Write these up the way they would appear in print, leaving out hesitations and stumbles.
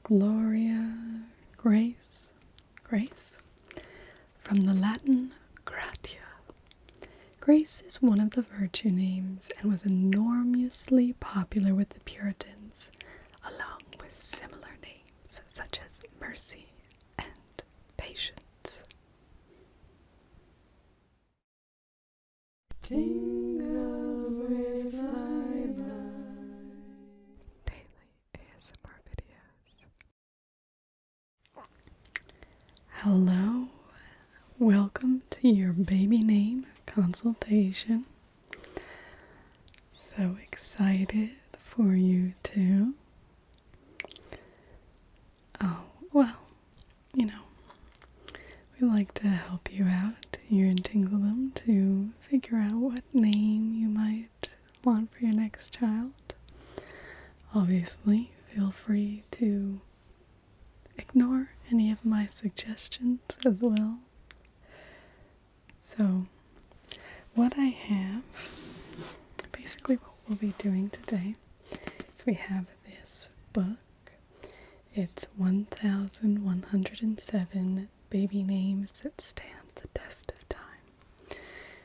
Gloria, grace, grace, from the Latin gratia. Grace is one of the virtue names and was enormously popular with the Puritans, along with similar names such as mercy and patience. Tingles with flyby. Daily ASMR videos. Hello, welcome to your baby name consultation. So excited for you too. Oh, well, we like to help you out here in Tingledom to figure out what name you might want for your next child. Obviously, feel free to ignore any of my suggestions as well. So, what I have, basically what we'll be doing today, is we have this book. It's 1107 baby names that stand the test of time.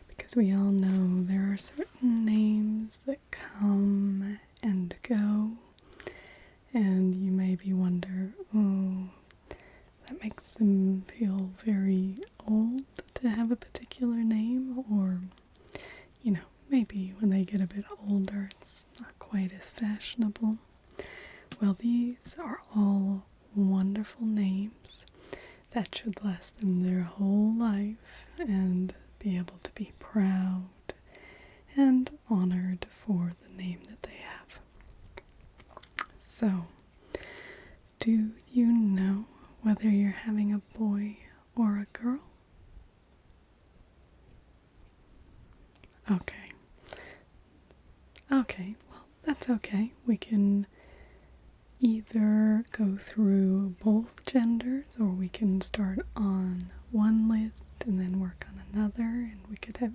Because we all know there are certain names that come and go, and you maybe wonder, oh, that makes them feel very old to have a particular name, or, maybe when they get a bit older it's not quite as fashionable. Well, these are all wonderful names that should last them their whole life and be able to be proud and honored for the name that they have. So, do you know whether you're having a boy or a girl? Okay, well, that's okay. We can either go through both genders, or we can start on one list and then work on another, and we could have,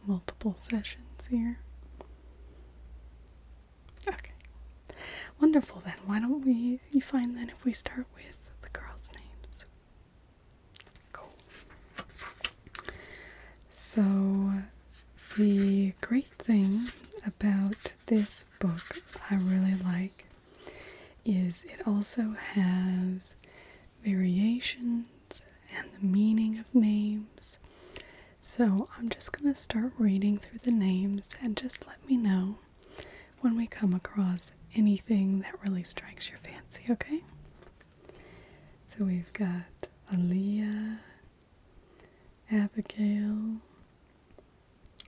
multiple sessions here. Okay. Wonderful then. Why don't you find then if we start with the girls' names. Cool. So, the great thing about this book I really like is it also has variations and the meaning of names. So I'm just going to start reading through the names and just let me know when we come across anything that really strikes your fancy, okay? So we've got Leah Abigail.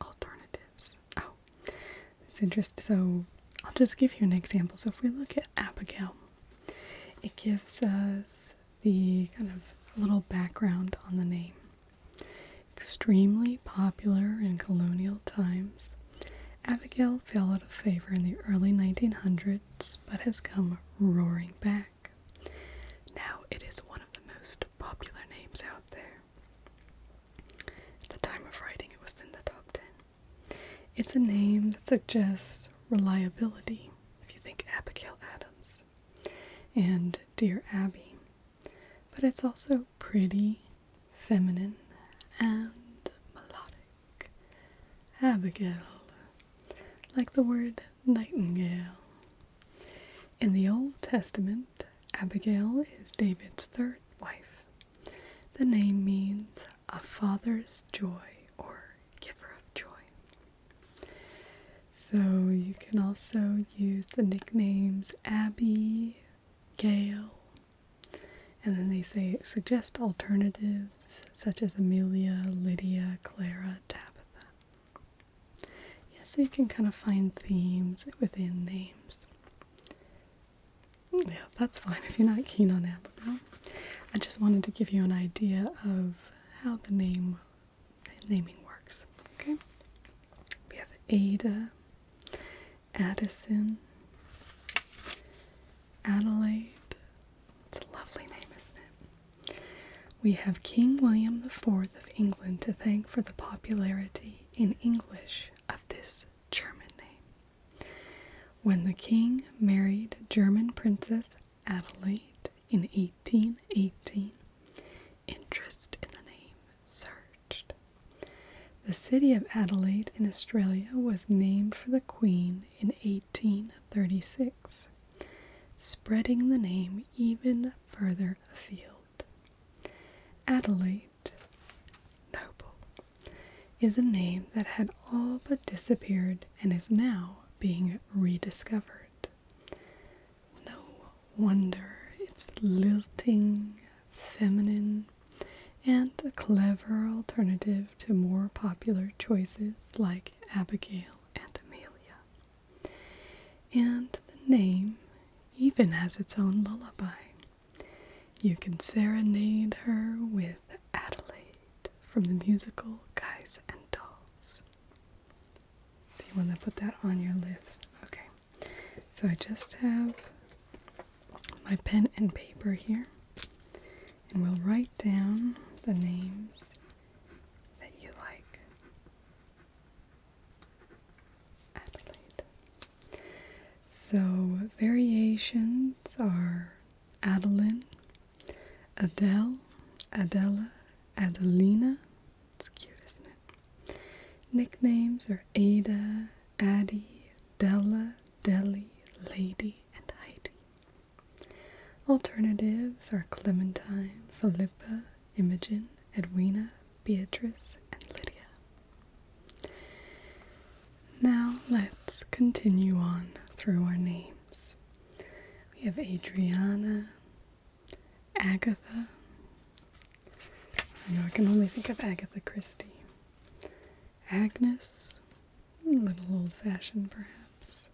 Alternatives. Oh, it's interesting. So I'll just give you an example. So if we look at Abigail, it gives us the kind of little background on the name. Extremely popular in colonial times, Abigail fell out of favor in the early 1900s, but has come roaring back. Now it is one of the most popular names out there. At the time of writing, it was in the top 10. It's a name that suggests reliability, if you think Abigail Adams, and Dear Abby. But it's also pretty, feminine, and melodic. Abigail, like the word nightingale. In the Old Testament, Abigail is David's third wife. The name means a father's joy or giver of joy. So you can also use the nicknames Abby, Gail, and then they suggest alternatives such as Amelia, Lydia, Clara, Tabitha. Yeah, so you can kind of find themes within names. Yeah, that's fine if you're not keen on Abigail. I just wanted to give you an idea of how the naming works. Okay? We have Ada, Addison, Adelaide. It's a lovely name, isn't it? We have King William IV of England to thank for the popularity in English of this German name. When the king married German Princess Adelaide, in 1818, interest in the name surged. The city of Adelaide in Australia was named for the Queen in 1836, spreading the name even further afield. Adelaide, noble, is a name that had all but disappeared and is now being rediscovered. No wonder it's lilting, feminine, and a clever alternative to more popular choices like Abigail and Amelia. And the name even has its own lullaby. You can serenade her with Adelaide from the musical Guys and Dolls. So you want to put that on your list. Okay, so I just have my pen and paper here, and we'll write down the names that you like. Adelaide. So variations are Adeline, Adele, Adela, Adelina. It's cute, isn't it? Nicknames are Ada, Addie, Della, Deli, Lady, and Heidi. Alternatives are Clementine, Philippa, Imogen, Edwina, Beatrice, and Lydia. Now let's continue on through our names. We have Adriana, Agatha. I know I can only think of Agatha Christie. Agnes, a little old-fashioned perhaps.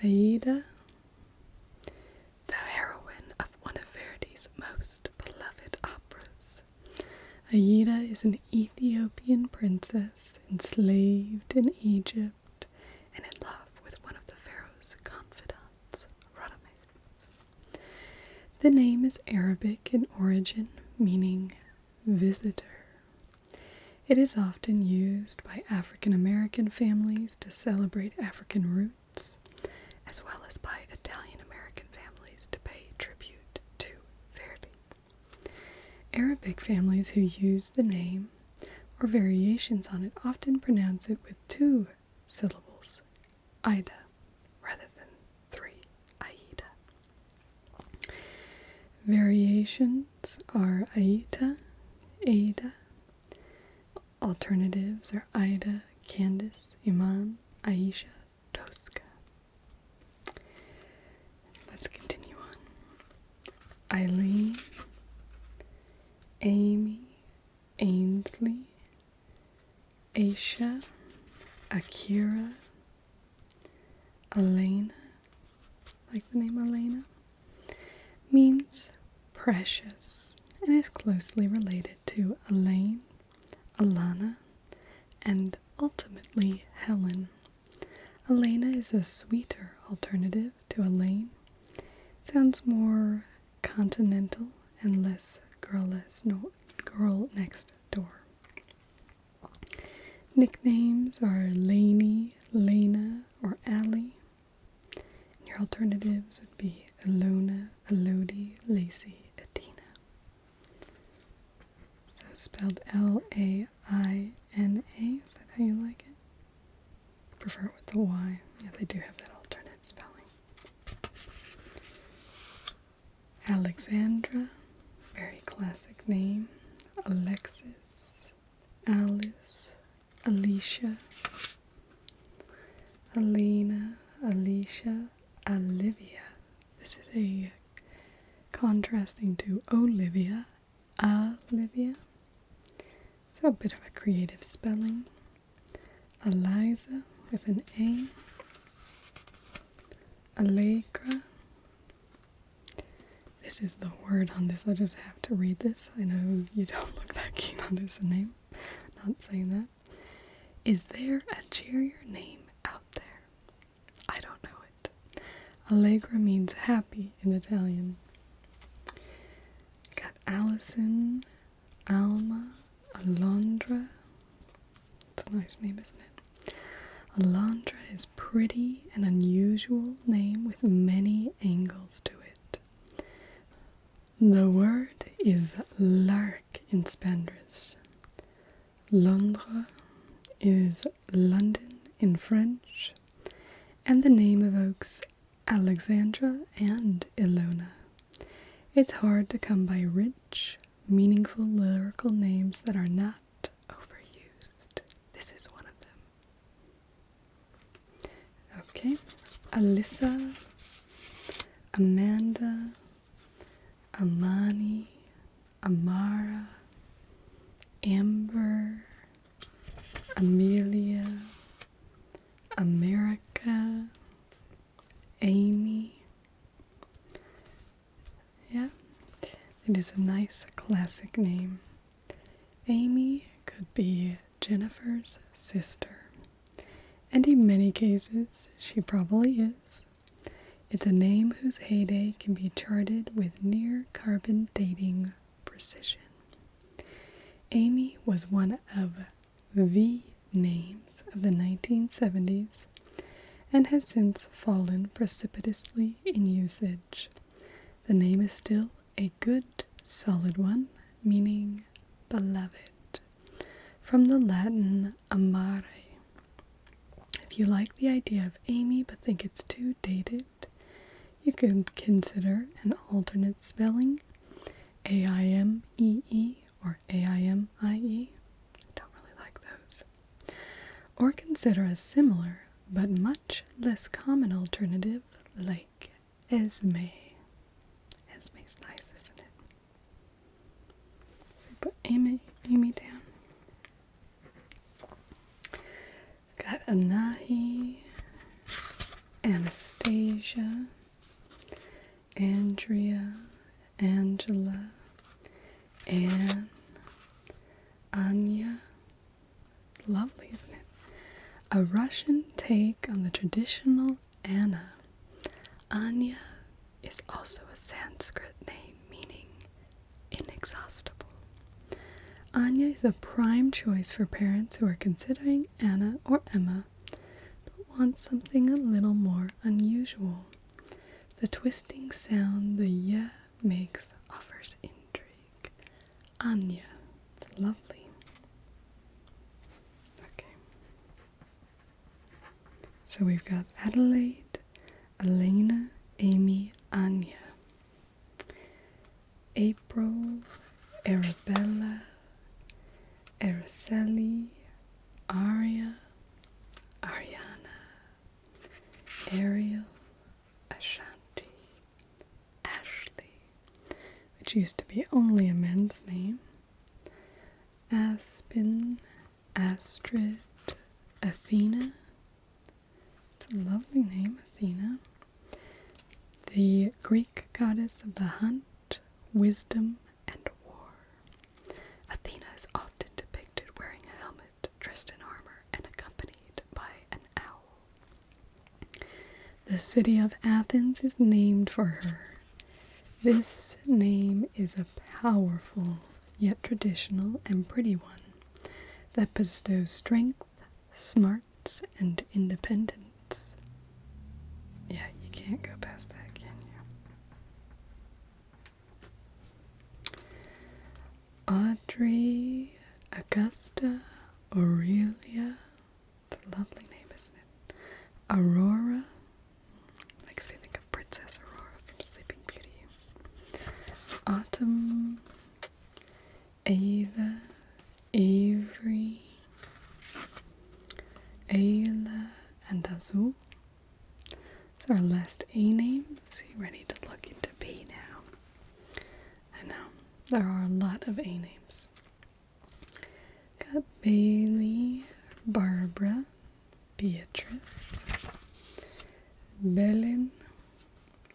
Aida, the heroine of one of Verdi's most beloved operas. Aida is an Ethiopian princess enslaved in Egypt and in love with one of the pharaoh's confidants, Radames. The name is Arabic in origin, meaning visitor. It is often used by African American families to celebrate African roots, as well as by Italian American families to pay tribute to Verdi. Arabic families who use the name or variations on it often pronounce it with 2 syllables, Ida, rather than 3, Aida. Variations are Aita, Ada. Alternatives are Ida, Candace, Iman, Aisha, Tosca. Let's continue on. Eileen, Amy, Ainsley, Aisha, Akira, Elena, like the name Elena, means precious and is closely related to Elaine, Alana, and ultimately Helen. Elena is a sweeter alternative to Elaine. Sounds more continental and less girl next door. Nicknames are Lainey, Lena, or Allie. And your alternatives would be Ilona, Elodie, Lacey, Adina. So spelled Laina. Is that how you like it? I prefer it with the Y. Yeah, they do have that alternate spelling. Alexandra, very classic name. Alexis, Alice, Alicia, Alina, Alicia, Olivia. This is a contrasting to Olivia, Olivia. So a bit of a creative spelling. Eliza with an A. Allegra. This is the word on this. I just have to read this. I know you don't look that keen on this name. I'm not saying that. Is there a cheerier name out there? I don't know it. Allegra means happy in Italian. Got Allison, Alma, Alondra. It's a nice name, isn't it? Alondra is pretty and unusual name with many angles to it. The word is lark in Spanish. Londres is London in French, and the name evokes Alexandra and Ilona. It's hard to come by rich, meaningful lyrical names that are not overused. This is one of them. Okay, Alyssa, Amanda, Amani, Amara, Amber, Amelia, America, Amy. Yeah, it is a nice classic name. Amy could be Jennifer's sister, and in many cases she probably is. It's a name whose heyday can be charted with near carbon dating precision. Amy was one of the names of the 1970s and has since fallen precipitously in usage. The name is still a good, solid one, meaning beloved, from the Latin amare. If you like the idea of Amy but think it's too dated, you could consider an alternate spelling, A-I-M-E-E or A-I-M-I-E. I don't really like those. Or consider a similar but much less common alternative like Esme. Esme's nice, isn't it? So put Amy down. Got Anahi, Anastasia, Andrea, Angela, Anne, Anya. Lovely, isn't it? A Russian take on the traditional Anna. Anya is also a Sanskrit name meaning inexhaustible. Anya is a prime choice for parents who are considering Anna or Emma but want something a little more unusual. The twisting sound the y makes offers intrigue. Anya. It's lovely. Okay. So we've got Adelaide, Elena, Amy, Anya. April, Arabella, Araceli, Aria, Ariana, Ariel, Ashanti, Ashley, which used to be only a men's name, Aspen, Astrid, Athena. It's a lovely name, Athena. The Greek goddess of the hunt, wisdom, and war. Athena is often depicted wearing a helmet, dressed in armor, and accompanied by an owl. The city of Athens is named for her. This name is a powerful, yet traditional and pretty one that bestows strength, smarts, and independence. Yeah, you can't go past that, can you? Audrey, Augusta, Aurelia. It's a lovely name, isn't it? Aurora. Makes me think of Princess Aurora from Sleeping Beauty. Autumn, Ava, Avery, Ayla, and Azul. It's our last A names. You ready to look into B now? I know, there are a lot of A names. Got Bailey, Barbara, Beatrice, Belen,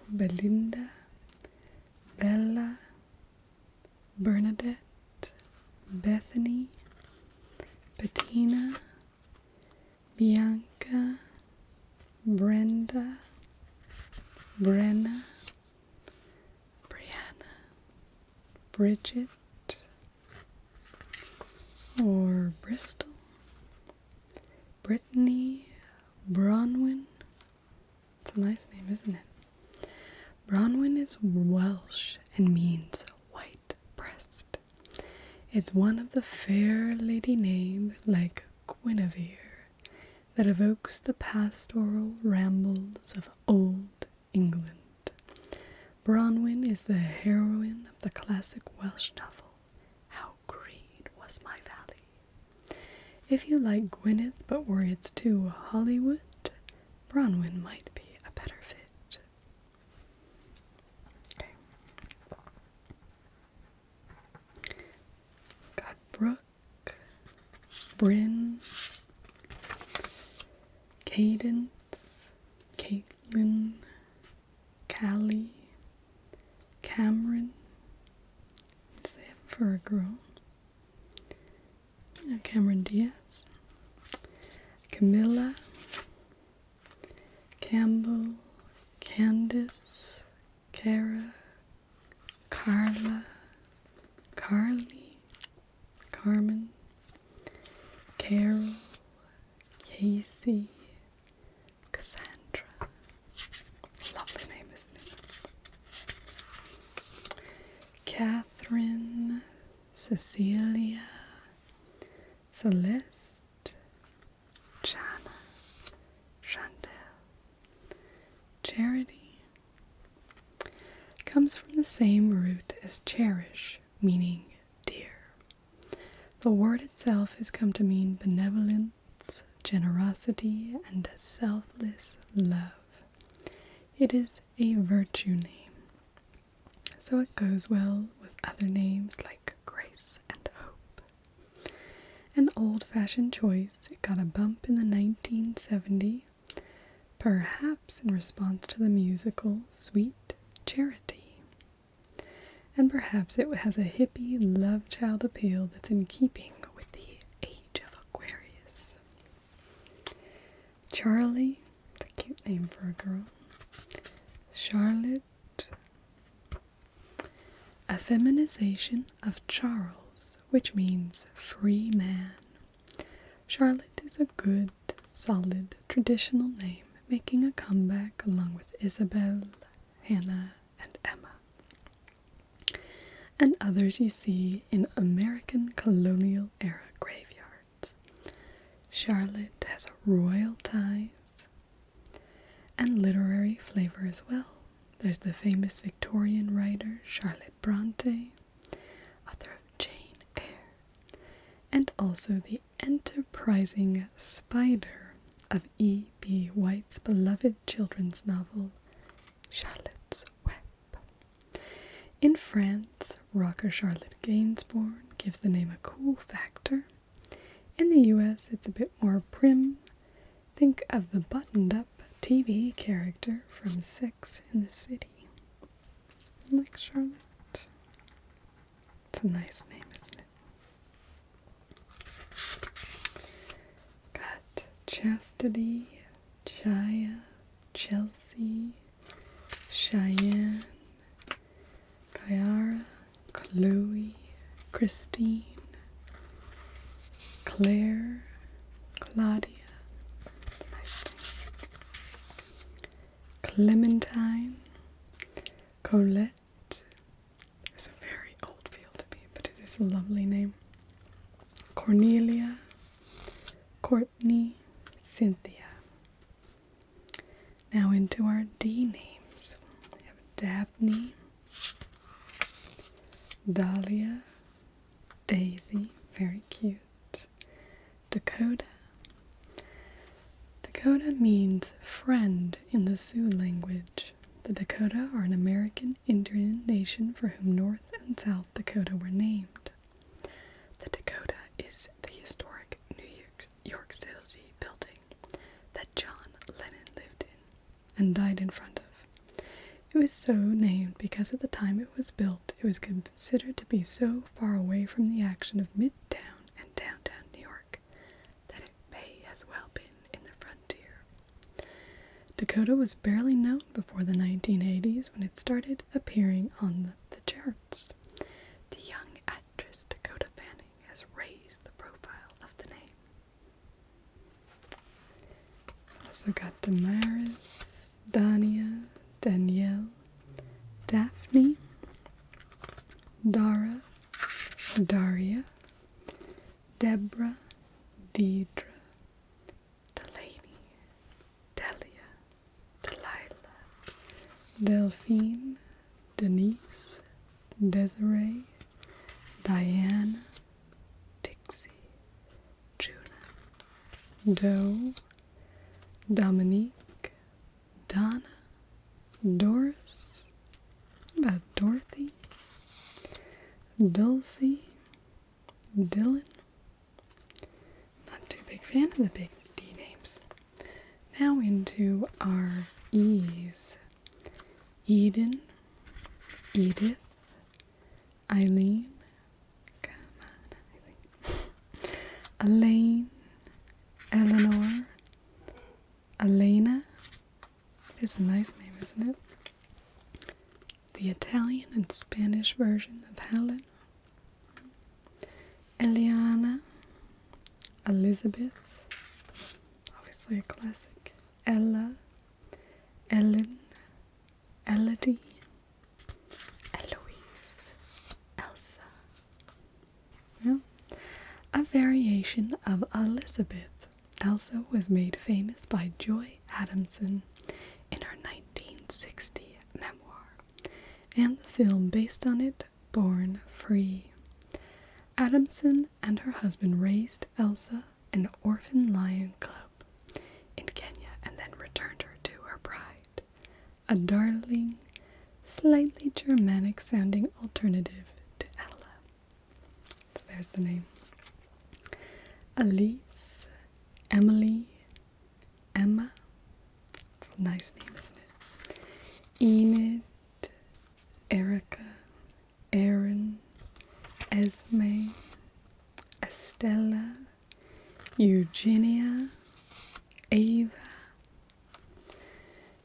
Belinda, Bella, Bernadette, Bethany, Bettina, Bianca, Brenda, Brenna, Brianna, Bridget, or Bristol, Brittany, Bronwyn. It's a nice name, isn't it? Bronwyn is Welsh and means white breast. It's one of the fair lady names like Guinevere that evokes the pastoral rambles of old England. Bronwyn is the heroine of the classic Welsh novel, How Green Was My Valley. If you like Gwyneth but worry it's too Hollywood, Bronwyn might be a better fit. Okay. Got Brooke, Bryn, Cadence, Caitlin, Callie, Cameron. What's that for a girl? Cameron Diaz, Camilla, Campbell, Candace, Cara, Carla, Carly, Carmen, Carol, Casey, Cassandra. Lovely name, isn't it? Catherine, Cecilia, Celeste, Jana, Chandel, Charity. Comes from the same root as cherish, meaning dear. The word itself has come to mean benevolence, generosity, and a selfless love. It is a virtue name, so it goes well with other names like Grace and Hope. An old-fashioned choice, it got a bump in the 1970s, perhaps in response to the musical Sweet Charity. And perhaps it has a hippie love child appeal that's in keeping with the age of Aquarius. Charlie, the cute name for a girl. Charlotte, a feminization of Charles, which means free man. Charlotte is a good, solid, traditional name, making a comeback along with Isabel, Hannah, and Emma. And others you see in American colonial era graveyards. Charlotte has royal ties and literary flavor as well. There's the famous Victorian writer Charlotte Bronte, author of Jane Eyre, and also the enterprising spider of E.B. White's beloved children's novel, Charlotte's Web. In France, rocker Charlotte Gainsbourne gives the name a cool factor. In the US, it's a bit more prim. Think of the buttoned-up TV character from Sex in the City. Like Charlotte. It's a nice name, isn't it? Got Chastity, Jaya, Chelsea, Cheyenne, Kyara, Chloe, Christine, Claire, Claudia, nice name. Clementine, Colette. It's a very old field to me, but it is a lovely name. Cornelia, Courtney, Cynthia. Now into our D names. We have Daphne, Dahlia, Daisy, very cute. Dakota. Dakota means friend in the Sioux language. The Dakota are an American Indian nation for whom North and South Dakota were named. The Dakota is the historic New York City building that John Lennon lived in and died in front of. It was so named because at the time it was built, it was considered to be so far away from the action of Midtown and downtown New York that it may as well been in the frontier. Dakota was barely known before the 1980s when it started appearing on the charts. The young actress Dakota Fanning has raised the profile of the name. Also got Damaris, Dania, Danielle, Daphne, Dara, Daria, Deborah, Deidre, Delaney, Delia, Delilah, Delphine, Denise, Desiree, Diane, Dixie, Juna, Doe, Dominique, Donna, Doris, what about Dorothy, Dulcie, Dylan. Not too big fan of the big D names. Now into our E's. Eden, Edith, Eileen, come on, Eileen, Elaine, Eleanor, Elena. It's a nice name, isn't it? The Italian and Spanish version of Helen. Eliana, Elizabeth, obviously a classic. Ella, Ellen, Elodie, Eloise, Elsa. Well, a variation of Elizabeth. Elsa was made famous by Joy Adamson in her 1960 memoir, and the film based on it, Born Free. Adamson and her husband raised Elsa in an orphan lion club in Kenya and then returned her to her bride, a darling, slightly Germanic-sounding alternative to Ella. So there's the name. Elise, Emily, Emma. It's a nice name, isn't it? Enid, Erica, Erin, Esme, Estella, Eugenia, Ava.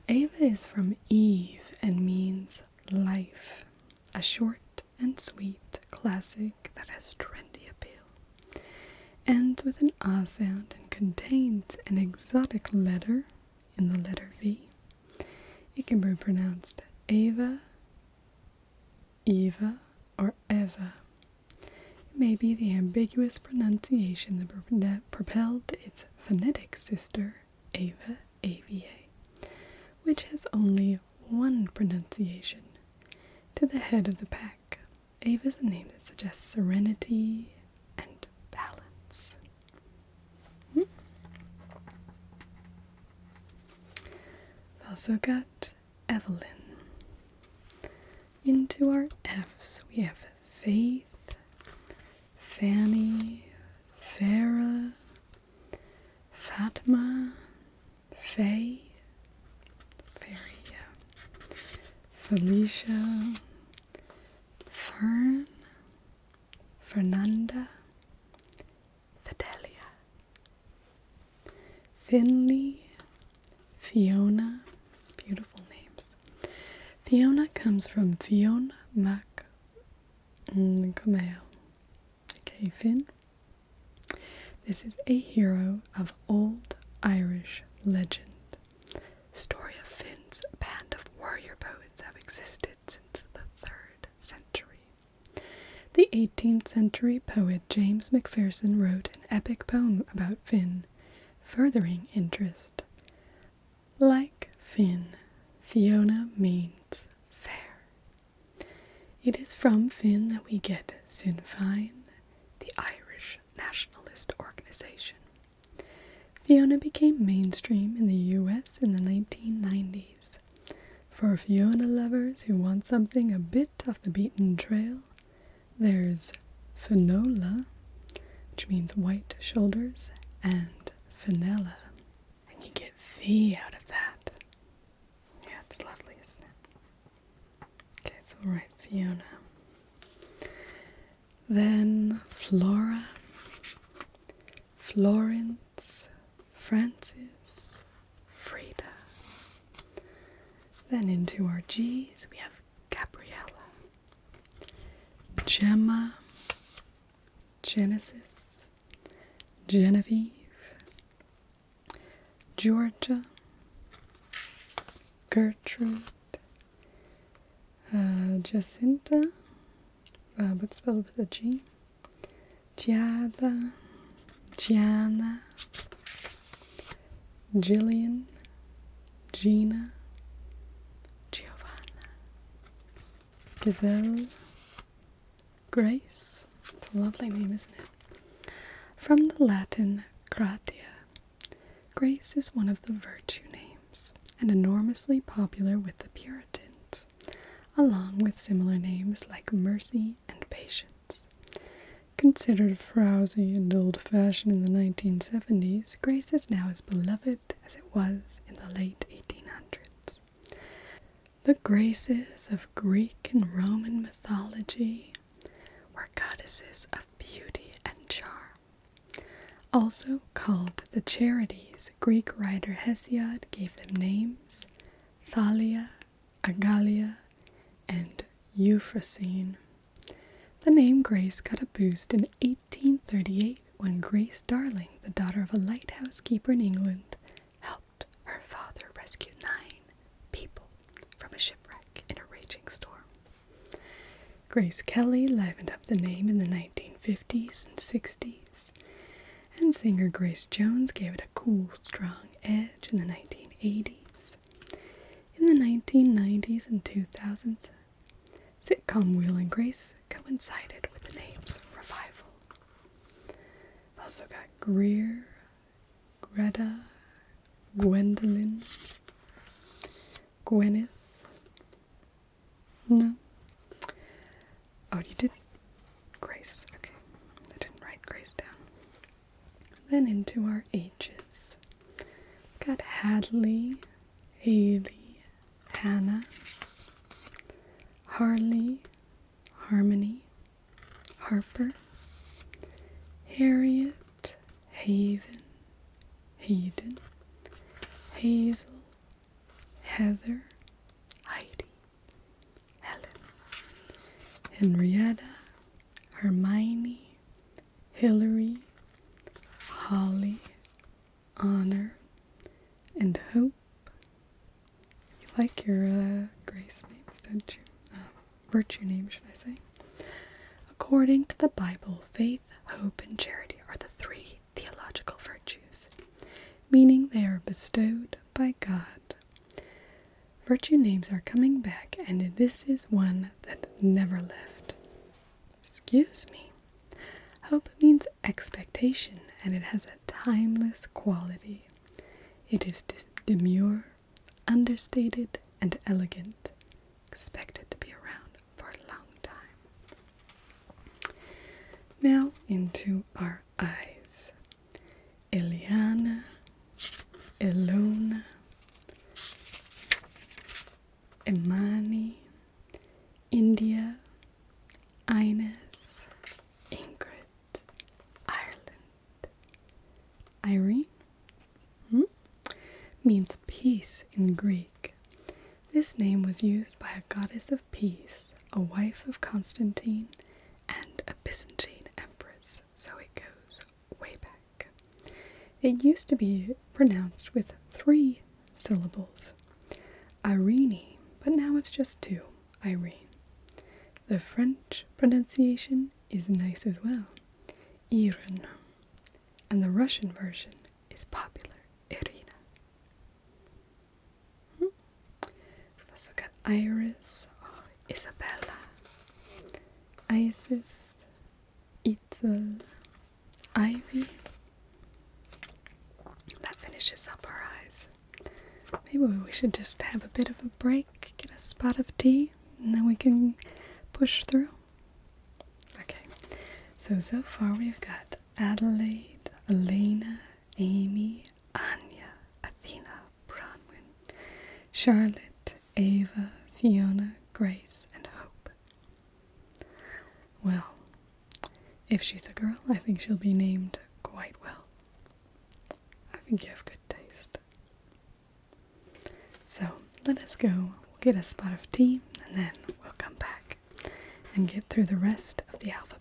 Ava is from Eve and means life, a short and sweet classic that has trendy appeal. Ends with an ah sound and contains an exotic letter in the letter V. It can be pronounced Ava, Eva, or Eva. It may be the ambiguous pronunciation that propelled its phonetic sister, Ava, AVA, which has only one pronunciation. To the head of the pack, Ava is a name that suggests serenity and balance. We've also got Evelyn. Into our F's, we have Faith, Fanny, Farah, Fatima, Faye, Felicia, Fern, Fernanda, Fidelia, Finley, Fiona. Beautiful names. Fiona comes from Fiona Mac Cameo, aka Finn. This is a hero of old Irish legend. Story of Finn's band of warrior poets have existed since the 3rd century. The 18th century poet James Macpherson wrote an epic poem about Finn, furthering interest. Like Finn, Fiona means fair. It is from Finn that we get Sinn Féin, the Irish nationalist organization. Fiona became mainstream in the US in the 1990s. For Fiona lovers who want something a bit off the beaten trail, there's Finola, which means white shoulders, and Finella. And you get V out of that. Yeah, it's lovely, isn't it? Okay, so we'll write Fiona. Then Flora, Florence, Francis, Frida. Then into our G's we have Gabriella, Gemma, Genesis, Genevieve, Georgia, Gertrude, Jacinta, but spelled with a G. Giada, Gianna, Jillian, Gina, Giovanna, Gazelle, Grace. It's a lovely name, isn't it? From the Latin gratia, Grace is one of the virtue names and enormously popular with the Puritans, along with similar names like mercy and patience. Considered frowsy and old-fashioned in the 1970s, Grace is now as beloved as it was in the late 1800s. The Graces of Greek and Roman mythology were goddesses of beauty and charm. Also called the Charities, Greek writer Hesiod gave them names: Thalia, Agalia, and Euphrosyne. The name Grace got a boost in 1838 when Grace Darling, the daughter of a lighthouse keeper in England, helped her father rescue 9 people from a shipwreck in a raging storm. Grace Kelly livened up the name in the 1950s and 60s, and singer Grace Jones gave it a cool, strong edge in the 1980s. In the 1990s and 2000s, sitcom Will and Grace coincided with the name's revival. We've also got Greer, Greta, Gwendolyn, Gwyneth. No. Oh, you did Grace. Okay. I didn't write Grace down. Then into our H's. Got Hadley, Haley, Hannah, Harley, Harmony, Harper, Harriet, Haven, Hayden, Hazel, Heather, Heidi, Helen, Henrietta, Hermione, Hillary, Holly, Honor, and Hope. You like your Grace names, don't you? Virtue names, should I say. According to the Bible, faith, hope, and charity are the 3 theological virtues, meaning they are bestowed by God. Virtue names are coming back, and this is one that never left. Excuse me. Hope means expectation, and it has a timeless quality. It is demure, understated, and elegant, expected to be around for a long time. Now into our eyes. Eliana, Ilona, Imani, India, Ines, Ingrid, Ireland. Irene means peace in Greek. This name was used by a goddess of peace, a wife of Constantine, and a Byzantine empress, so it goes way back. It used to be pronounced with 3 syllables, Irene, but now it's just 2, Irene. The French pronunciation is nice as well, Irene, and the Russian version is popular, Irina. We've also got Iris, Isabella, Isis, Itzel, Ivy. That finishes up our eyes. Maybe we should just have a bit of a break, get a spot of tea, and then we can push through. Okay, so far we've got Adelaide, Elena, Amy, Anya, Athena, Bronwyn, Charlotte, Ava, Fiona, Grace, and Hope. Well, if she's a girl, I think she'll be named quite well. I think you have good taste. So, let us go. We'll get a spot of tea, and then we'll come back and get through the rest of the alphabet.